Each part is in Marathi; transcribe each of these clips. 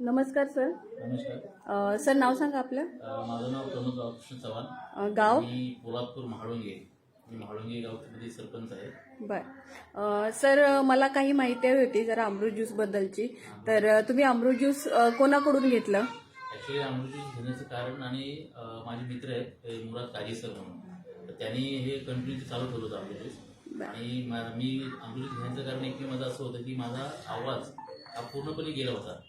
नमस्कार सर. नमस्कार. सर नाव सांगा आपलं. माझं नाव प्रमोद रामकृष्ण चव्हाण. गाव. मी पोलादपूर महाळुंगे. मी महाळुंगे गावचे सरपंच आहे. बर. सर मला काही माहिती हवी होती जरा अमृत ज्यूस बद्दलची. तर तुम्ही अमृत ज्यूस कोणाकडून घेतलं? ॲक्च्युली अमृत ज्यूस घेण्याचं कारण आणि माझे मित्र आहेत मुराद काजी सर म्हणून, तर त्यांनी हे कंटिन्यू चालू ठेवलं होतं अमृत ज्यूस. आणि मी अमृत ज्यूस घेण्याचं कारण एक माझं असं होतं की माझा आवाज हा पूर्णपणे गेला होता.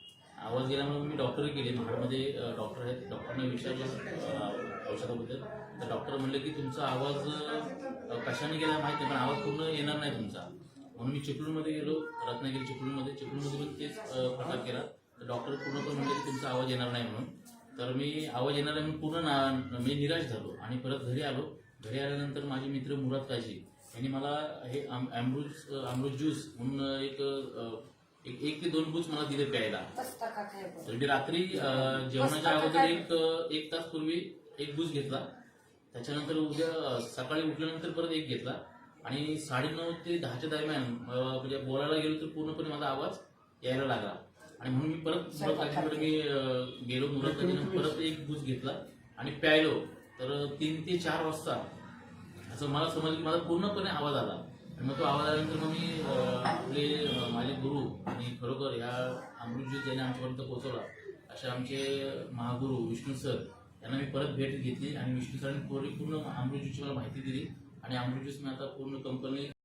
आवाज गेल्यामुळे मी डॉक्टरही केले. महाडमध्ये डॉक्टर आहेत, डॉक्टरना विचारलं औषधाबद्दल, तर डॉक्टर म्हणले की तुमचा आवाज कशाने गेला माहीत नाही, पण आवाज पूर्ण येणार नाही तुमचा. म्हणून मी चिपळूणमध्ये गेलो, रत्नागिरी चिपळूणमध्ये पण तेच प्रकार केला. तर डॉक्टर पूर्णपणे म्हणले की तुमचा आवाज येणार नाही म्हणून. तर मी आवाज येणार नाही म्हणून मी निराश झालो आणि परत घरी आलो. घरी आल्यानंतर माझे मित्र मुराद काजी यांनी मला हे अमृत ज्यूस म्हणून एक ते 2 बूस मला दिले प्यायला. तर मी रात्री जेवणाच्या अगोदर एक तास पूर्वी 1 बूस घेतला. त्याच्यानंतर उद्या सकाळी उठल्यानंतर परत 1 घेतला आणि 9:30 ते 10च्या दरम्यान म्हणजे बोलायला गेलो तर पूर्णपणे माझा आवाज यायला लागला. आणि म्हणून मी परत मुराद मी गेलो. मुराद काजीनं परत 1 बूस घेतला आणि प्यायलो. तर 3 ते 4 वाजता असं मला समजलं की माझा पूर्णपणे आवाज आला. आणि मग तो आवाज आल्यानंतर मग मी आपले माझे गुरु आणि खरोखर ह्या अमृत ज्यूस ज्याने आमच्यापर्यंत पोहोचवला असे आमचे महागुरु विष्णू सर यांना मी परत भेट घेतली आणि विष्णू सरांनी पूर्ण अमृत ज्यूसची मला माहिती दिली आणि अमृत ज्यूस मी आता पूर्ण कंपनी